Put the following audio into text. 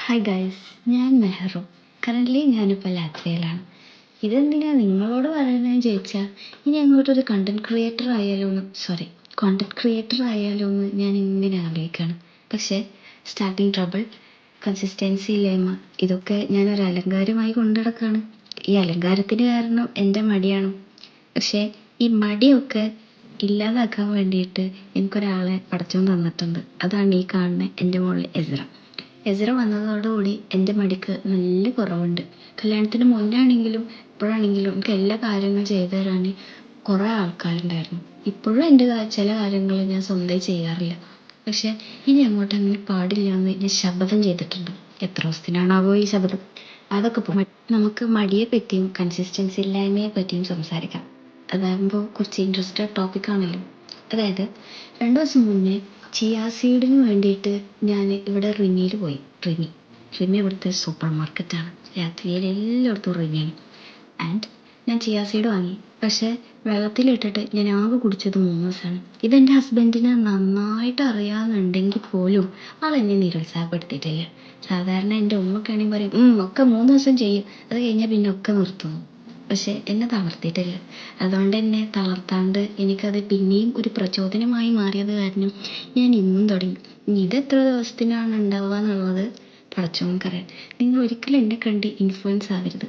Hi guys, ഞാൻ Mehru. Currently ഞാനിപ്പോൾ ലാത്വിയയിലാണ്. ഇതെന്തിനാണ് നിങ്ങളോട് പറയുന്നതെന്ന് ചോദിച്ചാൽ, ഇനി അങ്ങോട്ടൊരു കോണ്ടൻറ് ക്രിയേറ്റർ ആയാലോ എന്ന് ഞാൻ ഇങ്ങനെ ആലോചിക്കുകയാണ്. പക്ഷേ സ്റ്റാർട്ടിങ് ട്രബിൾ, കൺസിസ്റ്റൻസി ഇല്ലായ്മ, ഇതൊക്കെ ഞാനൊരു അലങ്കാരമായി കൊണ്ടു നടക്കുകയാണ്. ഈ അലങ്കാരത്തിന് കാരണം എൻ്റെ മടിയാണ്. പക്ഷേ ഈ മടിയൊക്കെ ഇല്ലാതാക്കാൻ വേണ്ടിയിട്ട് എനിക്കൊരാളെ പടച്ചോൻ തന്നിട്ടുണ്ട്. അതാണ് ഈ കാണുന്ന എൻ്റെ മോളിൽ എസ്ര വന്നതോടുകൂടി എൻ്റെ മടിക്ക് നല്ല കുറവുണ്ട്. കല്യാണത്തിന് മുന്നാണെങ്കിലും ഇപ്പോഴാണെങ്കിലും എനിക്ക് എല്ലാ കാര്യങ്ങളും ചെയ്തു തരാൻ കുറേ ആൾക്കാരുണ്ടായിരുന്നു. ഇപ്പോഴും എൻ്റെ ചില കാര്യങ്ങൾ ഞാൻ സ്വന്തമായി ചെയ്യാറില്ല. പക്ഷേ ഇനി അങ്ങോട്ട് അങ്ങനെ പാടില്ല എന്ന് ഞാൻ ശപഥം ചെയ്തിട്ടുണ്ട്. എത്ര ദിവസത്തിനാണാവോ ഈ ശപഥം? അതൊക്കെ നമുക്ക് മടിയെ പറ്റിയും കൺസിസ്റ്റൻസി ഇല്ലായ്മയെ പറ്റിയും സംസാരിക്കാം. അതാകുമ്പോൾ കുറച്ച് ഇൻട്രസ്റ്റഡ് ടോപ്പിക്കാണല്ലോ. അതായത് 2 ദിവസം മുന്നേ ചിയാ സീഡിന് വേണ്ടിയിട്ട് ഞാൻ ഇവിടെ റിമിയിൽ പോയി. റിമി ഇവിടുത്തെ സൂപ്പർ മാർക്കറ്റാണ്. രാത്രിയിൽ എല്ലായിടത്തും റിമിയാണ്. ആൻഡ് ഞാൻ ചിയാ സീഡ് വാങ്ങി. പക്ഷേ വെള്ളത്തിലിട്ടിട്ട് ഞാൻ ആകെ കുടിച്ചത് 3 ദിവസമാണ്. ഇതെൻ്റെ ഹസ്ബൻഡിന് നന്നായിട്ട് അറിയാമെന്നുണ്ടെങ്കിൽ പോലും ആളെന്നെ നിരുത്സാഹപ്പെടുത്തിയിട്ടില്ല. സാധാരണ എൻ്റെ ഉമ്മക്കാണെങ്കിൽ പറയും ഒക്കെ 3 ദിവസം ചെയ്യും, അത് കഴിഞ്ഞാൽ പിന്നെ ഒക്കെ നിർത്തുന്നു. പക്ഷേ എന്നെ തളർത്തിയിട്ടില്ല. അതുകൊണ്ട് എന്നെ തളർത്താണ്ട് എനിക്കത് പിന്നെയും ഒരു പ്രചോദനമായി മാറിയത് കാരണം ഞാൻ ഇന്നും തുടങ്ങി. ഇനി ഇതെത്ര ദിവസത്തിനാണ് ഉണ്ടാവുക എന്നുള്ളത് പടച്ചോൻക്കറിയാം. നിങ്ങൾ ഒരിക്കലും എന്നെ കണ്ട് ഇൻഫ്ലുവൻസ് ആവരുത്.